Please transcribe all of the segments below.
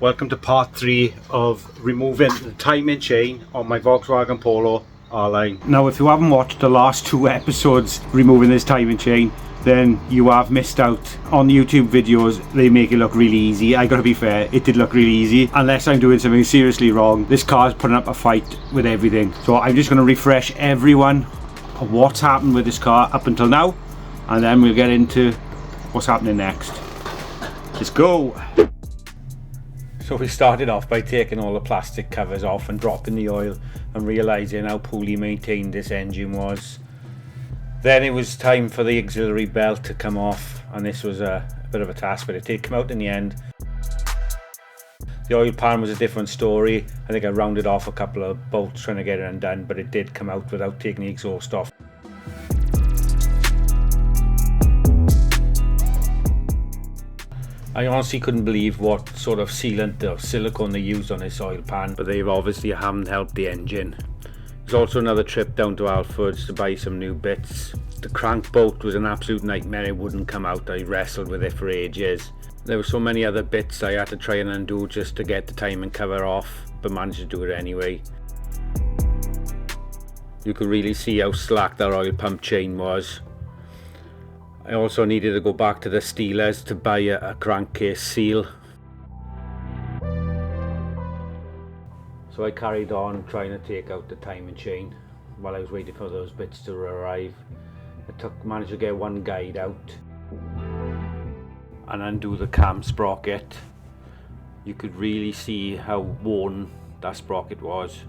Welcome to part 3 of removing the timing chain on my Volkswagen Polo R Line. Now if you haven't watched the last 2 episodes removing this timing chain, then you have missed out. On the YouTube videos they make it look really easy. I gotta be fair, it did look really easy. Unless I'm doing something seriously wrong, this car's putting up a fight with everything. So I'm just gonna refresh everyone on what's happened with this car up until now, and then we'll get into what's happening next. Let's go! So we started off by taking all the plastic covers off and dropping the oil and realising how poorly maintained this engine was. Then it was time for the auxiliary belt to come off, and this was a bit of a task, but it did come out in the end. The oil pan was a different story. I think I rounded off a couple of bolts trying to get it undone, but it did come out without taking the exhaust off. I honestly couldn't believe what sort of sealant or silicone they used on this oil pan, but they obviously haven't helped the engine. There's also another trip down to Alford's to buy some new bits. The crank bolt was an absolute nightmare, it wouldn't come out. I wrestled with it for ages. There were so many other bits I had to try and undo just to get the timing cover off, but managed to do it anyway. You could really see how slack that oil pump chain was. I also needed to go back to the Steelers to buy a crankcase seal. So I carried on trying to take out the timing chain while I was waiting for those bits to arrive. Managed to get one guide out and undo the cam sprocket. You could really see how worn that sprocket was.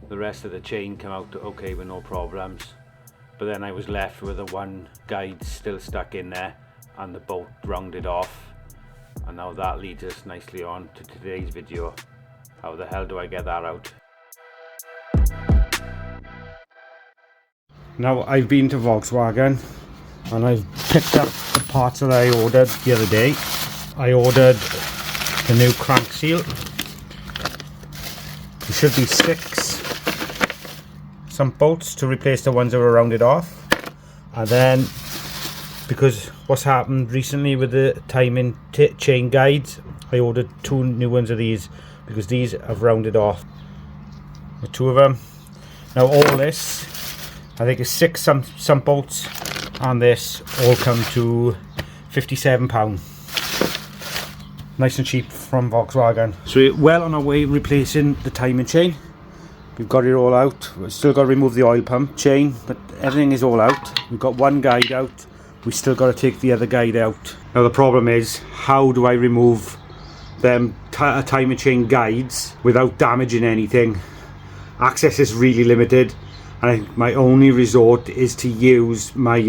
The rest of the chain came out okay with no problems. But then I was left with the one guide still stuck in there and the bolt rounded off. And now that leads us nicely on to today's video. How the hell do I get that out? Now I've been to Volkswagen and I've picked up the parts that I ordered the other day. I ordered the new crank seal. There should be 6 sump bolts to replace the ones that were rounded off, and then because what's happened recently with the timing chain guides, I ordered 2 new ones of these because these have rounded off. The 2 of them. Now all this I think is 6 sump bolts, and this all come to £57. Nice and cheap from Volkswagen. So we're well on our way replacing the timing chain. We've got it all out. We've still got to remove the oil pump chain, but everything is all out. We've got one guide out. We still got to take the other guide out. Now the problem is, how do I remove them timing chain guides without damaging anything? Access is really limited, and my only resort is to use my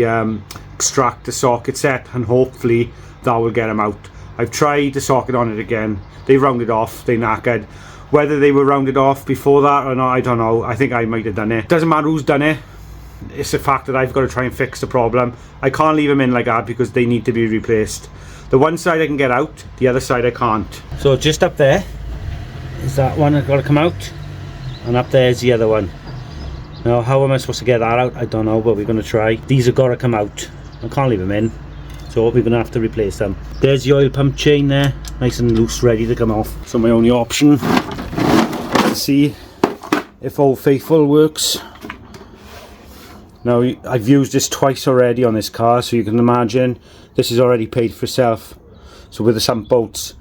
extractor socket set, and hopefully that will get them out. I've tried the socket on it again. They rounded off, they knackered. Whether they were rounded off before that or not, I don't know. I think I might have done it. Doesn't matter who's done it. It's the fact that I've got to try and fix the problem. I can't leave them in like that because they need to be replaced. The one side I can get out, the other side I can't. So just up there is that one that's got to come out, and up there is the other one. Now how am I supposed to get that out? I don't know, but we're going to try. These have got to come out. I can't leave them in, so we're going to have to replace them. There's the oil pump chain there, nice and loose, ready to come off. So my only option is to see if Old Faithful works. Now I've used this twice already on this car, so you can imagine this is already paid for itself. So with the sump bolts,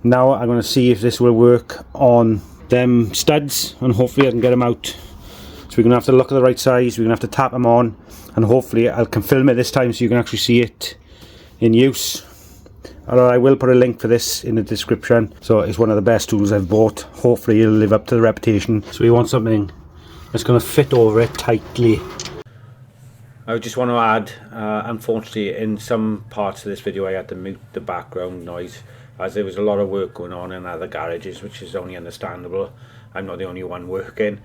now I'm going to see if this will work on them studs, and hopefully I can get them out. So we're going to have to look at the right size, we're going to have to tap them on, and hopefully I can film it this time so you can actually see it in use. I will put a link for this in the description. So it's one of the best tools I've bought. Hopefully it'll live up to the reputation. So we want something that's going to fit over it tightly. I just want to add, unfortunately in some parts of this video I had to mute the background noise, as there was a lot of work going on in other garages, which is only understandable. I'm not the only one working.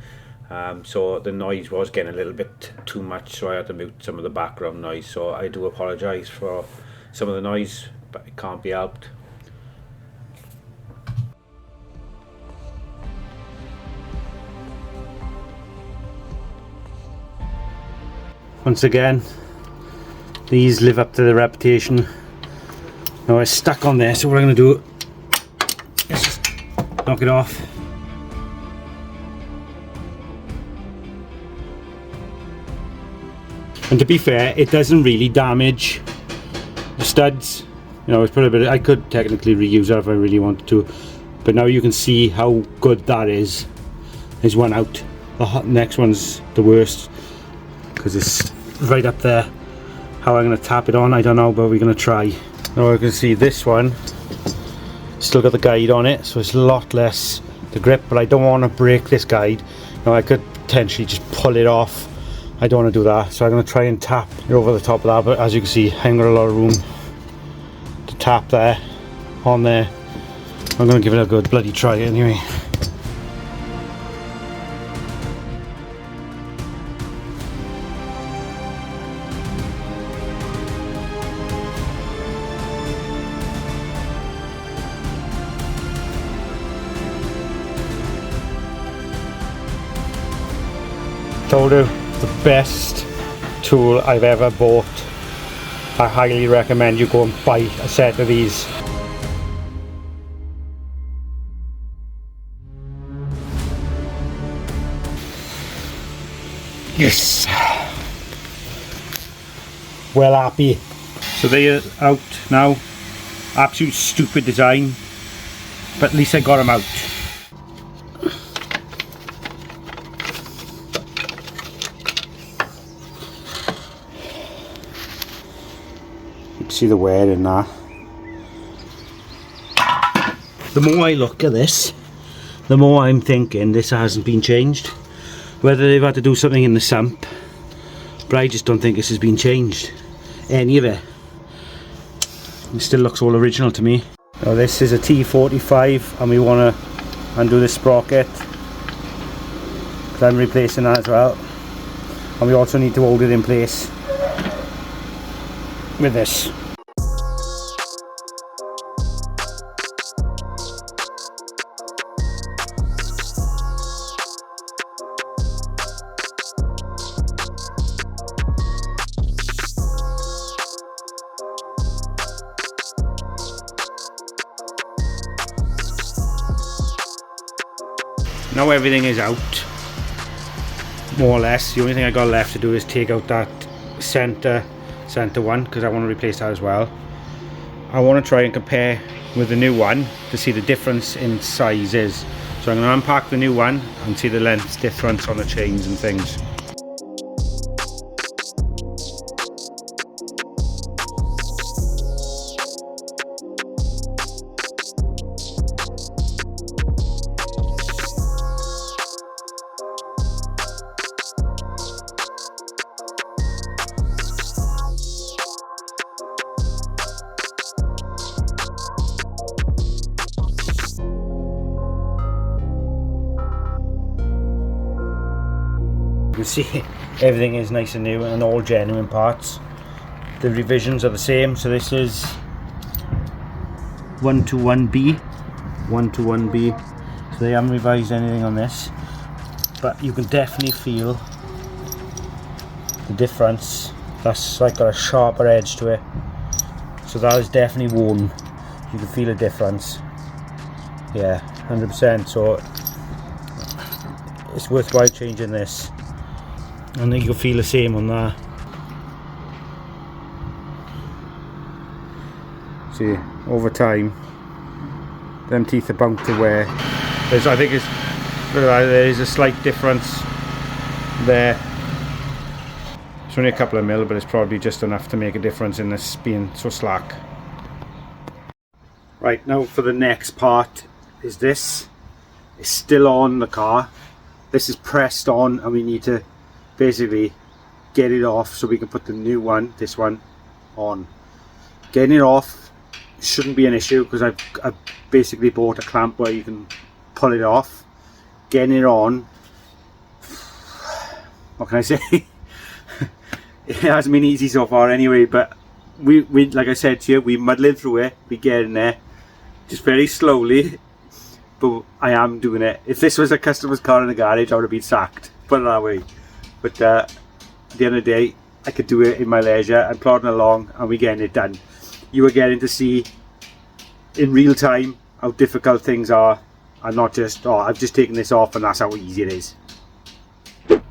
So the noise was getting a little bit too much, so I had to mute some of the background noise. So I do apologise for some of the noise, but it can't be helped. Once again, these live up to the reputation. Now it's stuck on there, so what I'm going to do is just knock it off. And to be fair, it doesn't really damage the studs. You know, it's probably a bit, I could technically reuse it if I really wanted to, but now you can see how good that is. There's one out. The next one's the worst because it's right up there. How I'm going to tap it on, I don't know, but we're going to try. Now you can see this one still got the guide on it, so it's a lot less the grip, but I don't want to break this guide. Now I could potentially just pull it off. I don't want to do that, so I'm going to try and tap it over the top of that, but as you can see, I haven't got a lot of room to tap there, on there. I'm going to give it a good bloody try anyway. Told you, the best tool I've ever bought. I highly recommend you go and buy a set of these. Yes! Well happy. So they're out now. Absolute stupid design, but at least I got them out. See the wear in that. The more I look at this, the more I'm thinking this hasn't been changed. Whether they've had to do something in the sump, but I just don't think this has been changed. Any of it. It still looks all original to me. Now this is a T45 and we want to undo this sprocket because I'm replacing that as well. And we also need to hold it in place with this. Now everything is out, more or less. The only thing I got left to do is take out that center one because I want to replace that as well. I want to try and compare with the new one to see the difference in sizes. So I'm going to unpack the new one and see the length difference on the chains and things. You can see everything is nice and new and all genuine parts. The revisions are the same, so this is 1.2 1B, so they haven't revised anything on this, but you can definitely feel the difference. That's like got a sharper edge to it, so that is definitely worn. You can feel a difference, yeah, 100%. So it's worthwhile changing this. And then you can feel the same on that. See, over time, them teeth are bound to wear. I think there is a slight difference there. It's only a couple of mil, but it's probably just enough to make a difference in this being so slack. Right, now for the next part is this. It's still on the car. This is pressed on and we need to basically get it off so we can put the new one, this one, on. Getting it off shouldn't be an issue because I've basically bought a clamp where you can pull it off. Getting it on, what can I say? It hasn't been easy so far anyway, but we like I said to you, we muddling through it, we get in there just very slowly, but I am doing it. If this was a customer's car in the garage, I would have been sacked, put it that way. But at the end of the day, I could do it in my leisure. I'm plodding along and we're getting it done. You are getting to see in real time how difficult things are, and not just, oh, I've just taken this off and that's how easy it is.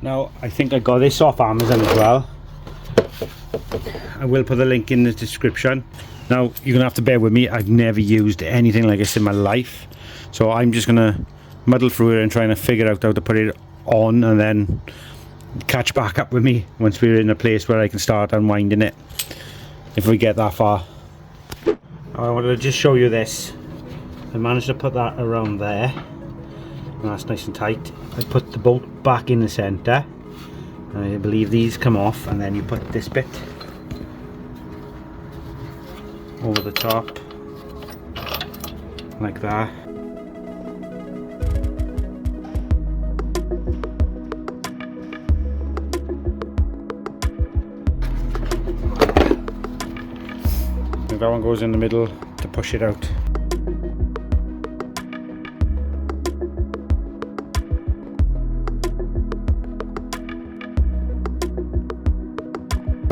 Now I think I got this off Amazon as well. I will put the link in the description. Now you're gonna have to bear with me, I've never used anything like this in my life, so I'm just gonna muddle through it and trying to figure out how to put it on, and then catch back up with me once we're in a place where I can start unwinding it, if we get that far. I wanted to just show you this. I managed to put that around there, and that's nice and tight. I put the bolt back in the centre, and I believe these come off, and then you put this bit over the top like that. And that one goes in the middle to push it out.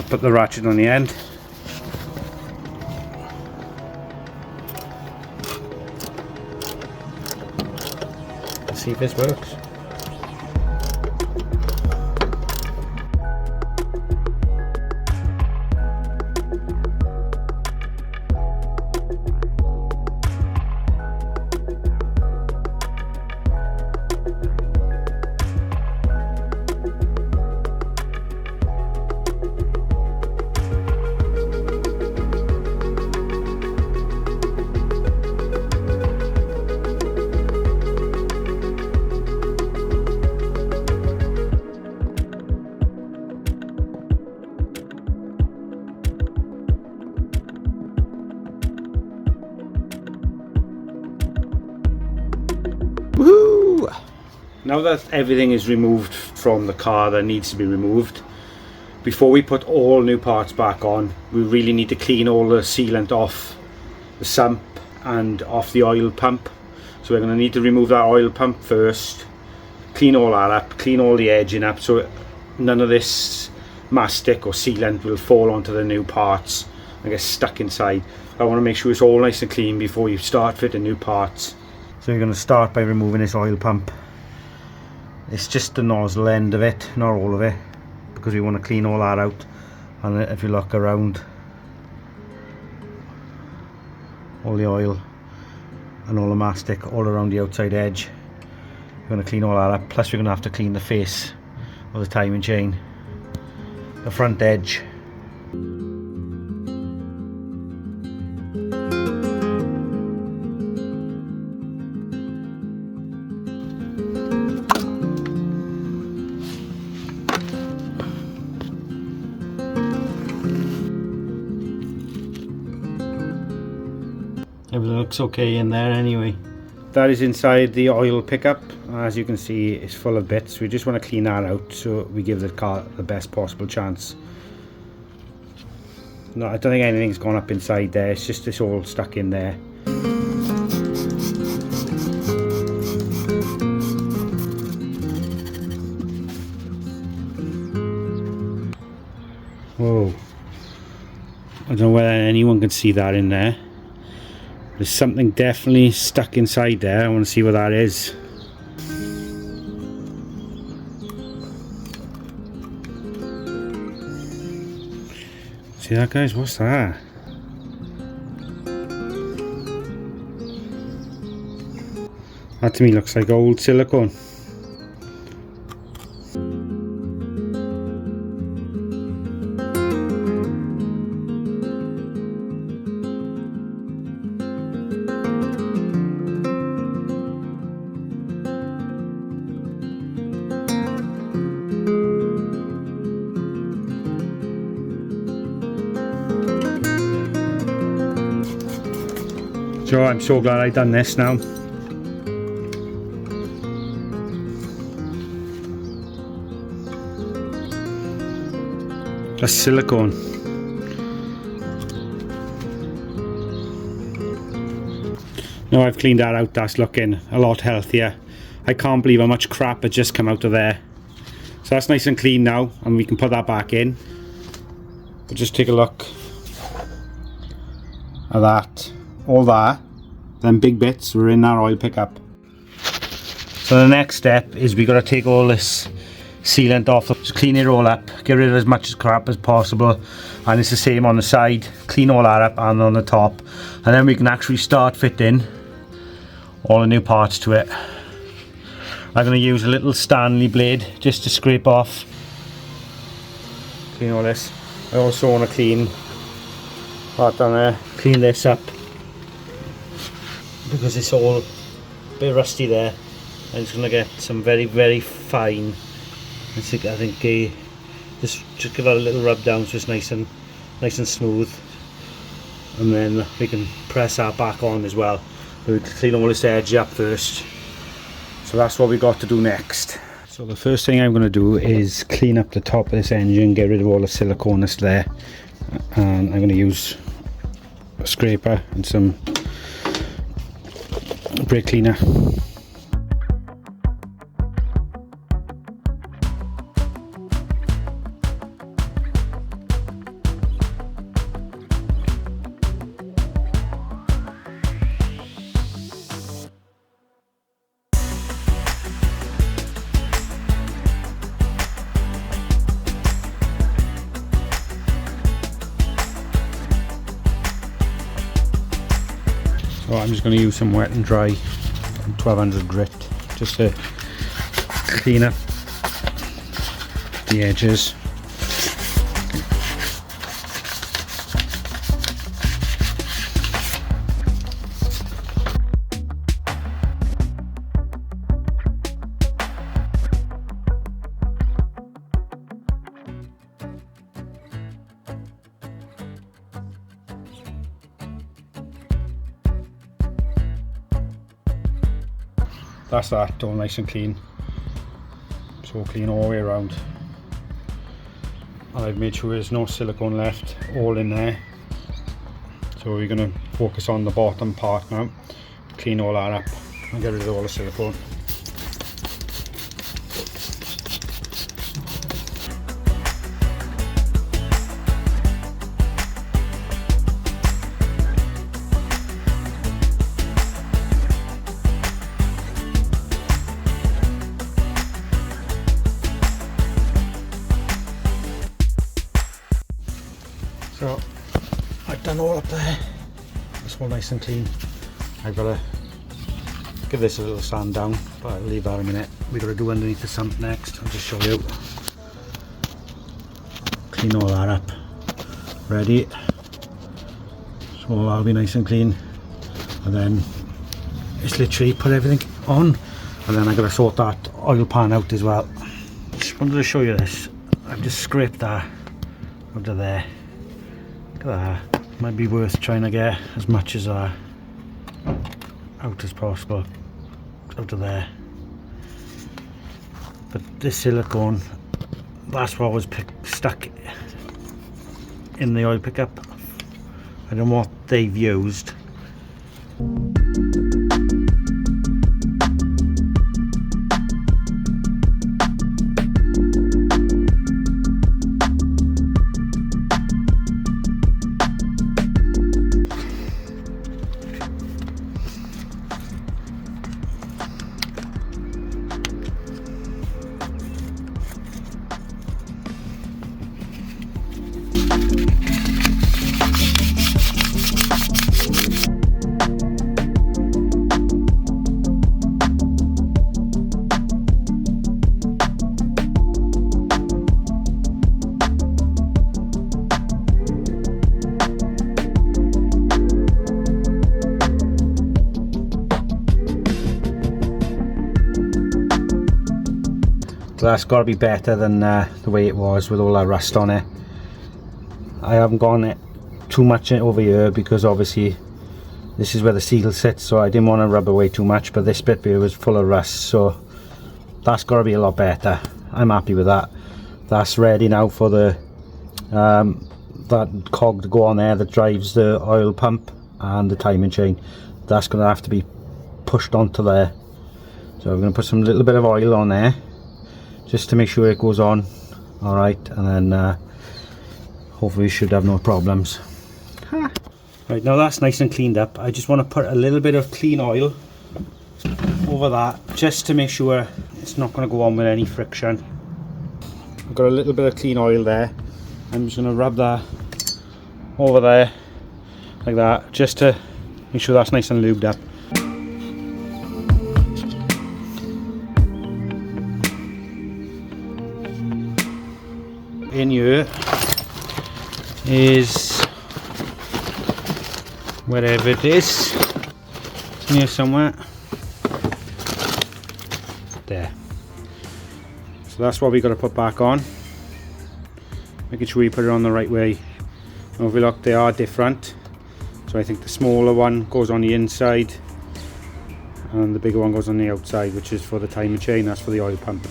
Put the ratchet on the end. Let's see if this works. Woohoo! Now that everything is removed from the car that needs to be removed, before we put all new parts back on, we really need to clean all the sealant off the sump and off the oil pump. So we're going to need to remove that oil pump first, clean all that up, clean all the edging up, so none of this mastic or sealant will fall onto the new parts and get stuck inside. I want to make sure it's all nice and clean before you start fitting new parts. So you're going to start by removing this oil pump. It's just the nozzle end of it, not all of it, because we want to clean all that out. And if you look around, all the oil and all the mastic all around the outside edge, we're going to clean all that up. Plus we're going to have to clean the face of the timing chain, the front edge. Everything looks okay in there anyway. That is inside the oil pickup. As you can see, it's full of bits. We just want to clean that out so we give the car the best possible chance. No, I don't think anything's gone up inside there. It's just it's all stuck in there. Whoa. I don't know whether anyone can see that in there. There's something definitely stuck inside there. I want to see what that is. See that, guys? What's that? That to me looks like old silicone. So I'm so glad I done this now. That's silicone. Now I've cleaned that out, that's looking a lot healthier. I can't believe how much crap had just come out of there. So that's nice and clean now, and we can put that back in. But just take a look at that. All that Them big bits were in our oil pickup. So the next step is we got to take all this sealant off, just clean it all up, get rid of as much crap as possible, and it's the same on the side, clean all that up and on the top, and then we can actually start fitting all the new parts to it. I'm going to use a little Stanley blade just to scrape off, clean all this. I also want to clean right down there, clean this up because it's all a bit rusty there. I'm just going to get some very fine, I think just give that a little rub down so it's nice and smooth, and then we can press that back on as well. We can clean all this edge up first, so that's what we got to do next. So the first thing I'm going to do is clean up the top of this engine, get rid of all the silicone that's there, and I'm going to use a scraper and some brake cleaner. So I'm just going to use some wet and dry 1200 grit just to clean up the edges. That's that, all nice and clean. So clean all the way around. And I've made sure there's no silicone left, all in there. So we're going to focus on the bottom part now, clean all that up and get rid of all the silicone. So I've done all up there, it's all nice and clean. I've got to give this a little sand down, but I'll leave that a minute. We've got to do underneath the sump next. I'll just show you. Clean all that up, ready. So that'll be nice and clean, and then it's literally put everything on, and then I've got to sort that oil pan out as well. Just wanted to show you this. I've just scraped that out of there. Might be worth trying to get as much as out as possible out of there. But this silicone, that's what was stuck in the oil pickup. I don't know what they've used. So that's got to be better than the way it was with all that rust on it. I haven't gone it too much over here because obviously this is where the seal sits, so I didn't want to rub away too much, but this bit here was full of rust, so that's got to be a lot better. I'm happy with that. That's ready now for the that cog to go on there that drives the oil pump and the timing chain. That's going to have to be pushed onto there. So we're going to put some little bit of oil on there just to make sure it goes on alright, and then hopefully we should have no problems. Right, now that's nice and cleaned up. I just want to put a little bit of clean oil over that, just to make sure it's not going to go on with any friction. I've got a little bit of clean oil there. I'm just going to rub that over there like that, just to make sure that's nice and lubed up. In here is wherever it is, it's near somewhere there. So that's what we got to put back on, making sure we put it on the right way. Now if we look, they are different, so I think the smaller one goes on the inside and the bigger one goes on the outside, which is for the timing chain, that's for the oil pump.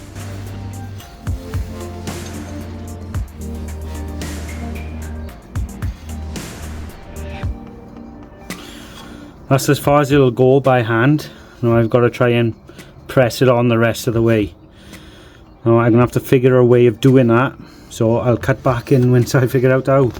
That's as far as it'll go by hand. Now I've got to try and press it on the rest of the way. Now I'm going to have to figure a way of doing that, so I'll cut back in once I figure out how.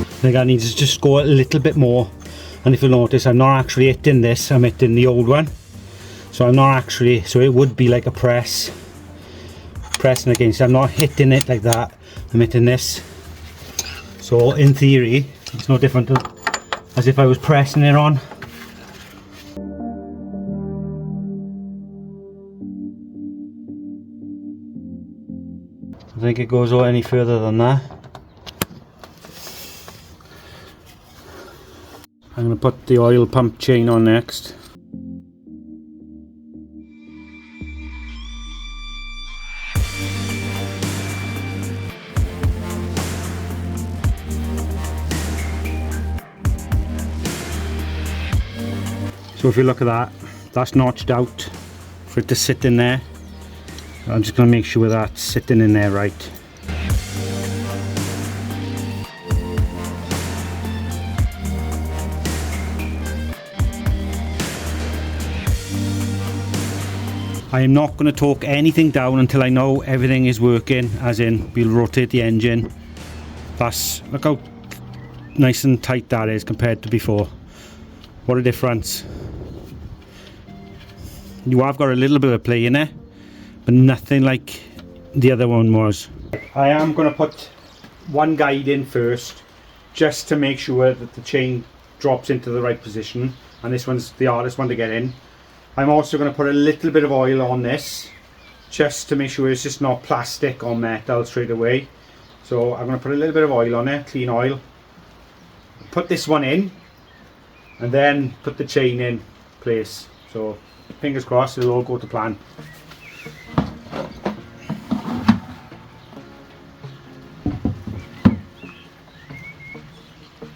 I think I need to just go a little bit more, and if you notice, I'm not actually hitting this, I'm hitting the old one, so I'm not actually, so it would be like a pressing against, I'm not hitting it like that, I'm hitting this. So in theory it's no different to, as if I was pressing it on. I think it goes any further than that. I'm going to put the oil pump chain on next. So if you look at that, that's notched out for it to sit in there. I'm just going to make sure that's sitting in there right. I am not going to torque anything down until I know everything is working, as in we'll rotate the engine. That's, look how nice and tight that is compared to before. What a difference. You have got a little bit of play in there, but nothing like the other one was. I am going to put one guide in first, just to make sure that the chain drops into the right position, and this one's the hardest one to get in. I'm also going to put a little bit of oil on this, just to make sure it's just not plastic or metal straight away. So I'm going to put a little bit of oil on there, clean oil. Put this one in, and then put the chain in place. So fingers crossed it'll all go to plan.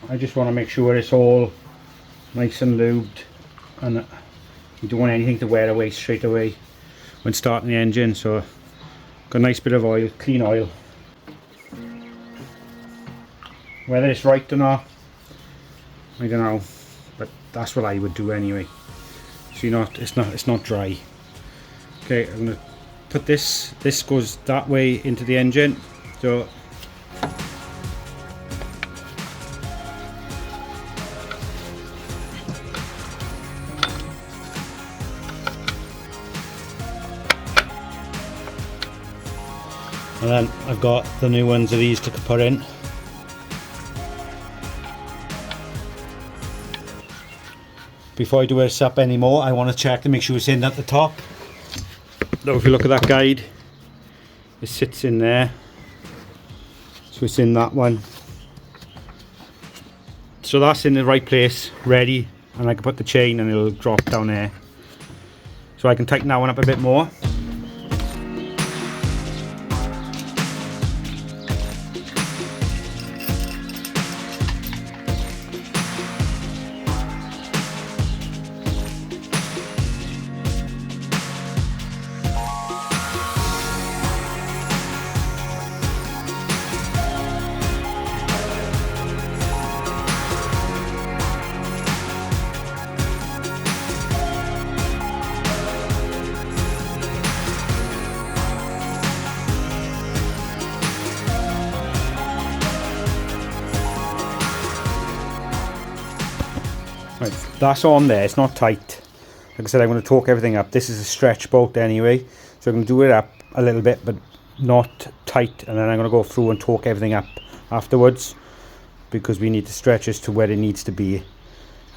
I just want to make sure it's all nice and lubed, and you don't want anything to wear away straight away when starting the engine. So got a nice bit of oil, clean oil. Whether it's right or not, I don't know, but that's what I would do anyway. So it's not dry. Okay, I'm gonna put this goes that way into the engine. So and then I've got the new ones of these to put in. Before I do this up anymore, I want to check to make sure it's in at the top. So if you look at that guide, it sits in there. So it's in that one. So that's in the right place, ready, and I can put the chain and it'll drop down there. So I can tighten that one up a bit more. Right, that's on there, it's not tight. Like I said, I'm going to torque everything up. This is a stretch bolt anyway, so I'm going to do it up a little bit, but not tight, and then I'm going to go through and torque everything up afterwards, because we need to stretch this to where it needs to be.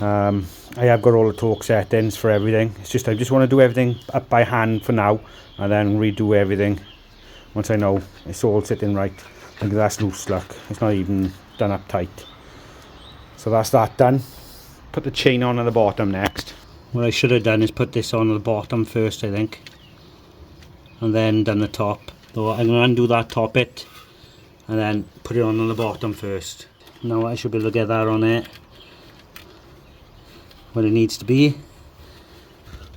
I have got all the torque settings for everything. It's just I just want to do everything up by hand for now, and then redo everything once I know it's all sitting right. Look, that's loose, look, it's not even done up tight. So that's that done. Put the chain on at the bottom next. What I should have done is put this on at the bottom first, I think, and then done the top. So I'm going to undo that top bit and then put it on the bottom first. Now I should be able to get that on there where it needs to be.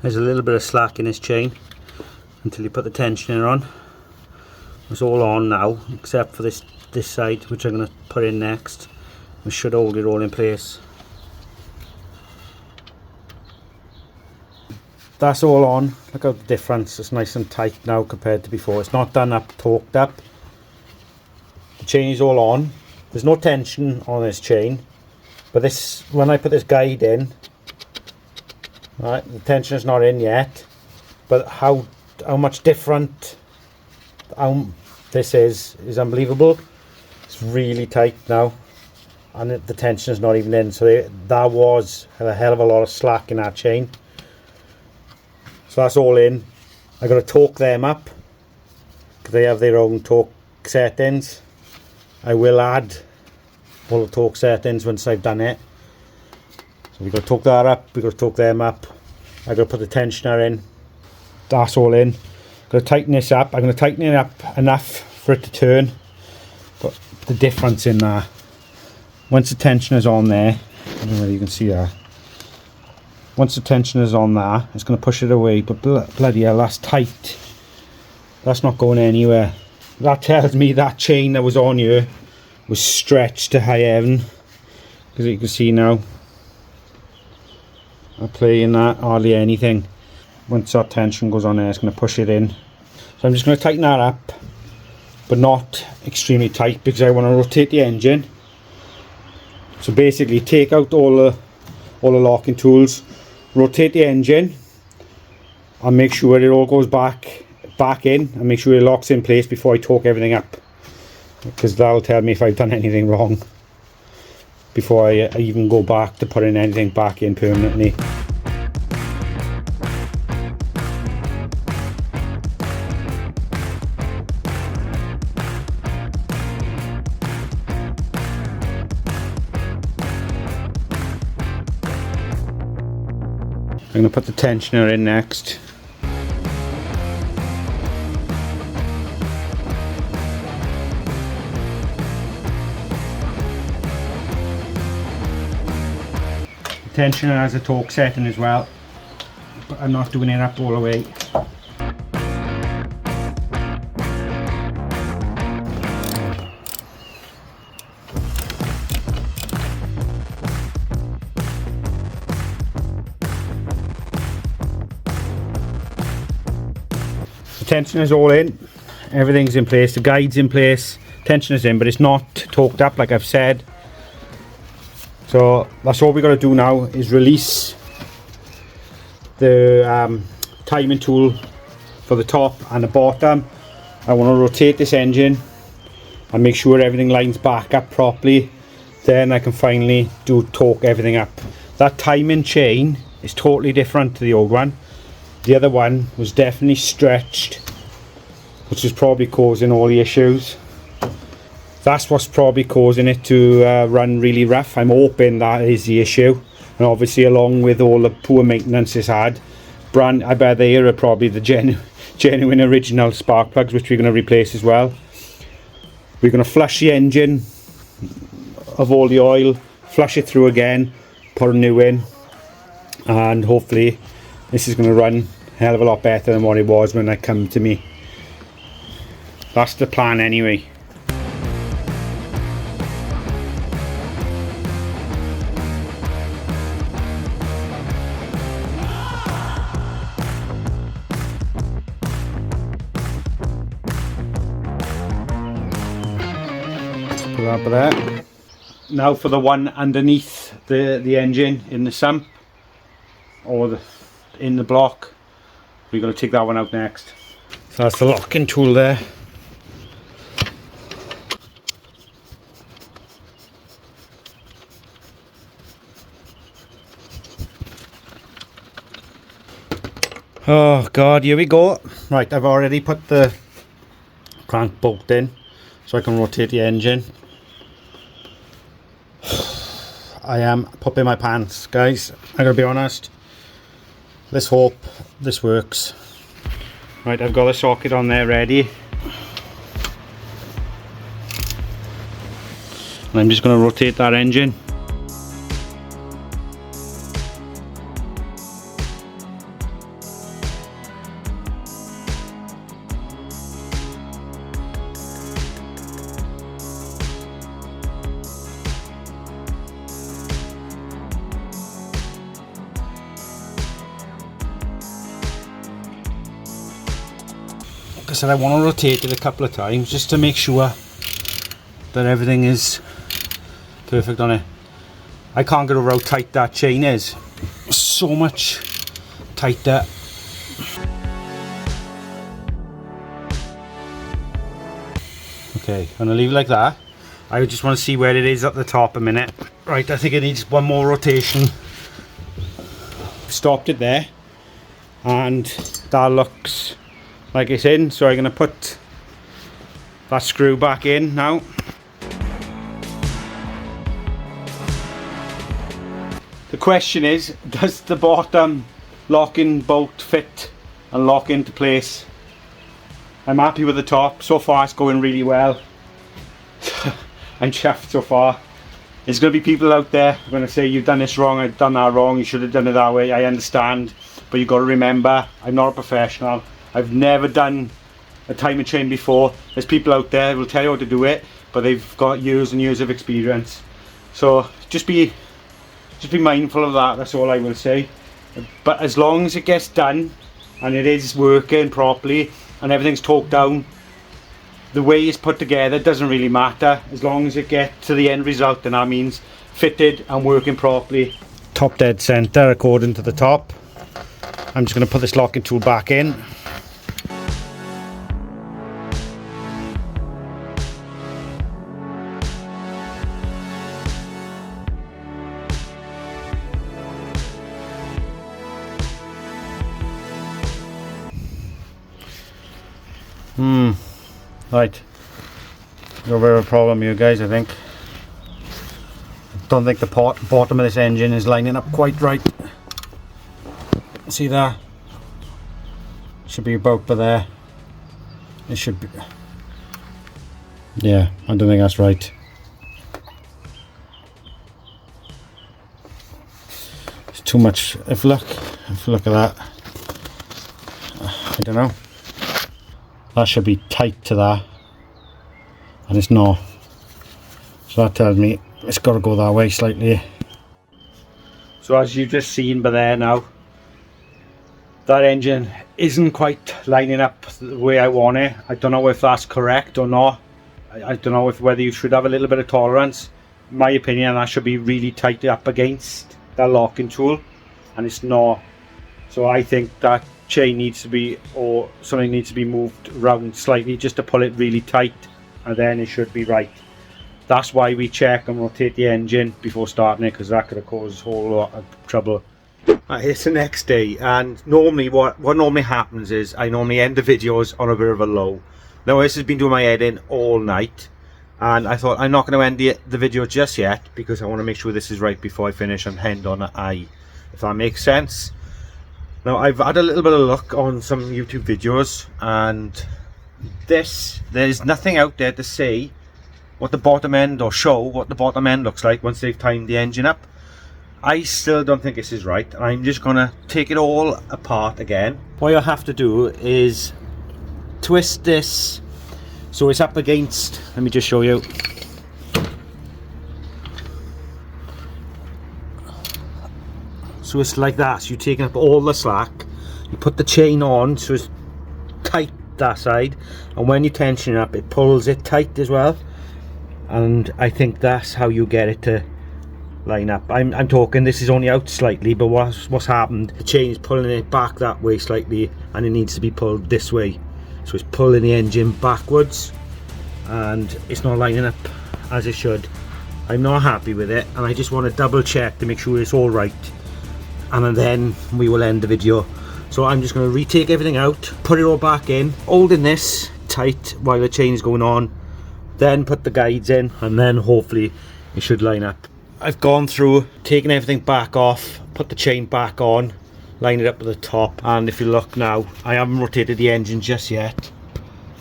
There's a little bit of slack in this chain until you put the tensioner on. It's all on now except for this side, which I'm going to put in next, which should hold it all in place. That's all on. Look at the difference, it's nice and tight now compared to before. It's not done up, torqued up. The chain is all on. There's no tension on this chain, but this, when I put this guide in, right, the tension is not in yet, but how much different this is unbelievable. It's really tight now, and the tension is not even in, so that was a hell of a lot of slack in that chain. So that's all in. I got to torque them up because they have their own torque settings. I will add all the torque settings once I've done it. So we've got to torque that up, we've got to torque them up. I've got to put the tensioner in. That's all in. Got to tighten this up. I'm going to tighten it up enough for it to turn. But the difference in that, once the tensioner's on there, I don't know whether you can see that. Once the tensioner's on there, it's going to push it away, but bloody hell, that's tight. That's not going anywhere. That tells me that chain that was on here was stretched to high heaven, because you can see now I'm playing that hardly anything. Once that tension goes on there, it's going to push it in. So I'm just going to tighten that up, but not extremely tight, because I want to rotate the engine. So basically take out all the locking tools, rotate the engine, and make sure it all goes back in, and make sure it locks in place before I torque everything up, because that'll tell me if I've done anything wrong before I even go back to putting anything back in permanently. I'm going to put the tensioner in next. The tensioner has a torque setting as well, but I'm not doing it up all the way. Tension is all in, everything's in place, the guide's in place, tension is in, but it's not torqued up like I've said. So that's all we got to do now, is release the timing tool for the top and the bottom. I want to rotate this engine and make sure everything lines back up properly, then I can finally torque everything up. That timing chain is totally different to the old one. The other one was definitely stretched, which is probably causing all the issues. That's what's probably causing it to run really rough. I'm hoping that is the issue, and obviously along with all the poor maintenance it's had, I bet they are probably the genuine original spark plugs, which we're going to replace as well. We're going to flush the engine of all the oil, flush it through again, put a new in, and hopefully this is going to run a hell of a lot better than what it was when it came to me. That's the plan anyway. Put that there. Now for the one underneath the engine in the sump or in the block. We're going to take that one out next. So that's the locking tool there. Oh god, here we go. Right, I've already put the crank bolt in so I can rotate the engine. I am pooping my pants, guys. I gotta be honest. Let's hope this works. Right, I've got the socket on there ready. And I'm just gonna rotate that engine. Like I said, I want to rotate it a couple of times just to make sure that everything is perfect on it. I can't get over how tight that chain is. So much tighter. Okay, I'm gonna leave it like that. I just want to see where it is at the top a minute. Right, I think it needs one more rotation. Stopped it there, and that looks like it's in, so I'm going to put that screw back in now. The question is, does the bottom locking bolt fit and lock into place? I'm happy with the top. So far it's going really well. I'm chuffed so far. There's going to be people out there who are going to say, you've done this wrong, I've done that wrong, you should have done it that way. I understand, but you've got to remember, I'm not a professional. I've never done a timing chain before. There's people out there who will tell you how to do it, but they've got years and years of experience. So just be mindful of that, that's all I will say. But as long as it gets done and it is working properly and everything's torqued down, the way it's put together doesn't really matter, as long as it gets to the end result, and that means fitted and working properly. Top dead center according to the top. I'm just going to put this locking tool back in. Right, got a bit of a problem here, guys. I think. Don't think the bottom of this engine is lining up quite right. See that? Should be about by there. It should be. Yeah, I don't think that's right. It's too much. If you look at that, I don't know. That should be tight to that, and it's not. So that tells me it's got to go that way slightly. So as you've just seen by there now, that engine isn't quite lining up the way I want it. I don't know if that's correct or not. I don't know whether you should have a little bit of tolerance. In my opinion, that should be really tight up against that locking tool, and it's not. So I think that chain needs to be, or something needs to be moved around slightly just to pull it really tight, and then it should be right. That's why we check and rotate the engine before starting it, because that could have caused a whole lot of trouble. It's the next day, and normally what normally happens is I normally end the videos on a bit of a low. Now this has been doing my head in all night, and I thought I'm not going to end the video just yet, because I want to make sure this is right before I finish and end on an I, if that makes sense. Now I've had a little bit of look on some YouTube videos, and there's nothing out there to say what the bottom end, or show what the bottom end looks like once they've timed the engine up. I still don't think this is right. I'm just gonna take it all apart again. What you'll have to do is twist this so it's up against, let me just show you. So it's like that, so you're taking up all the slack, you put the chain on so it's tight that side, and when you tension it up it pulls it tight as well, and I think that's how you get it to line up. I'm talking, this is only out slightly, but what's happened, the chain is pulling it back that way slightly, and it needs to be pulled this way, so it's pulling the engine backwards and it's not lining up as it should. I'm not happy with it, and I just want to double check to make sure it's all right, and then we will end the video. So I'm just going to retake everything out, put it all back in, holding this tight while the chain is going on, then put the guides in, and then hopefully it should line up. I've gone through, taken everything back off, put the chain back on, line it up at the top, and if you look now, I haven't rotated the engine just yet,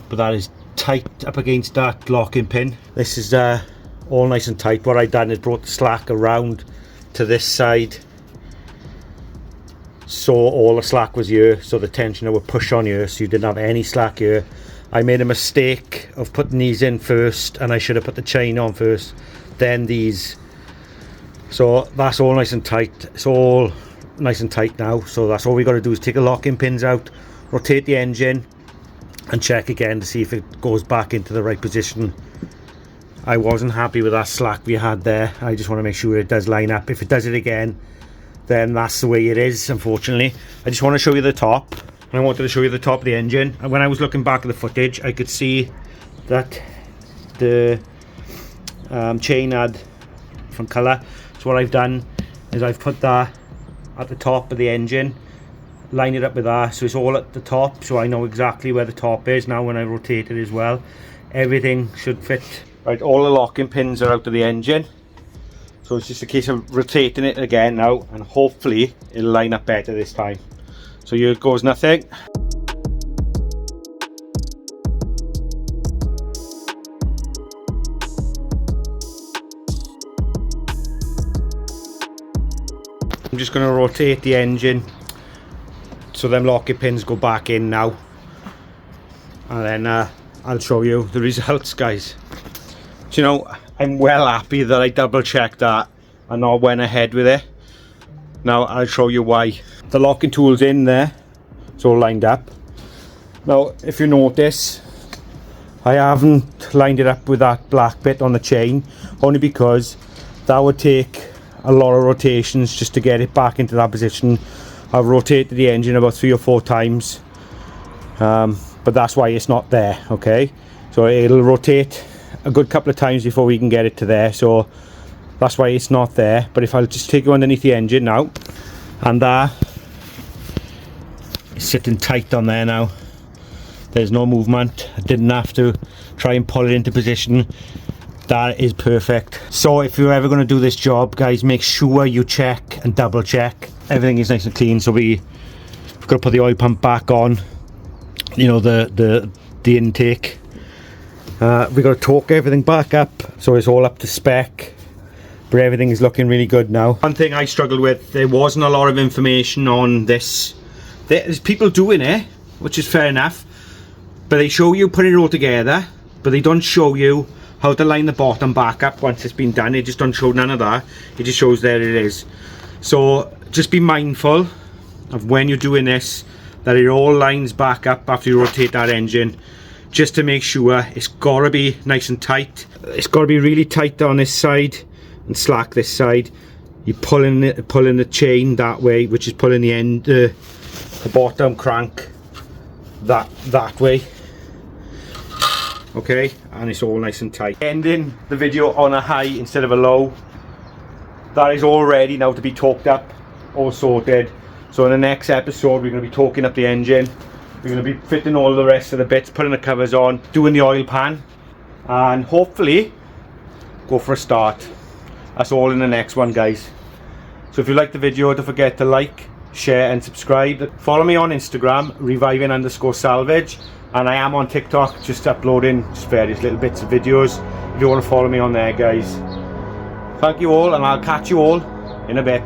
but that is tight up against that locking pin. This is all nice and tight. What I've done is brought the slack around to this side, so all the slack was here, so the tensioner would push on here, so you didn't have any slack here. I made a mistake of putting these in first, and I should have put the chain on first, then these. So that's all nice and tight. It's all nice and tight now, so that's all we got to do is take the locking pins out, rotate the engine, and check again to see if it goes back into the right position. I wasn't happy with that slack we had there. I just want to make sure it does line up. If it does it again, then that's the way it is, unfortunately. I just want to show you the top, and I wanted to show you the top of the engine. And when I was looking back at the footage, I could see that the chain had different colour. So what I've done is I've put that at the top of the engine, line it up with that, so it's all at the top, so I know exactly where the top is now when I rotate it as well. Everything should fit. Right, all the locking pins are out of the engine, so it's just a case of rotating it again now, and hopefully it'll line up better this time. So here goes nothing. I'm just going to rotate the engine so them locking pins go back in now, and then I'll show you the results, guys. So, you know, I'm well happy that I double checked that and not went ahead with it. Now I'll show you why. The locking tool's in there, it's all lined up. Now if you notice, I haven't lined it up with that black bit on the chain, only because that would take a lot of rotations just to get it back into that position. I've rotated the engine about 3 or 4 times, but that's why it's not there. Okay, so it'll rotate a good couple of times before we can get it to there, so that's why it's not there. But if I'll just take you underneath the engine now, and it's sitting tight on there now, there's no movement. I didn't have to try and pull it into position. That is perfect. So if you're ever going to do this job, guys, make sure you check and double check everything is nice and clean. So we've got to put the oil pump back on, you know, the intake. We've got to torque everything back up so it's all up to spec, but everything is looking really good now. One thing I struggled with, there wasn't a lot of information on this. There's people doing it, which is fair enough, but they show you putting it all together, but they don't show you how to line the bottom back up once it's been done. It just don't show none of that. It just shows there it is. So just be mindful of when you're doing this, that it all lines back up after you rotate that engine, just to make sure. It's got to be nice and tight. It's got to be really tight on this side and slack this side. You're pulling the chain that way, which is pulling the end, the bottom crank that way. Okay, and it's all nice and tight. Ending the video on a high instead of a low. That is all ready now to be torqued up, all sorted. So in the next episode we're going to be torquing up the engine. We're going to be fitting all the rest of the bits, putting the covers on, doing the oil pan, and hopefully go for a start. That's all in the next one, guys. So if you like the video, don't forget to like, share and subscribe. Follow me on Instagram, reviving_salvage, and I am on TikTok, just uploading just various little bits of videos if you want to follow me on there, guys. Thank you all, and I'll catch you all in a bit.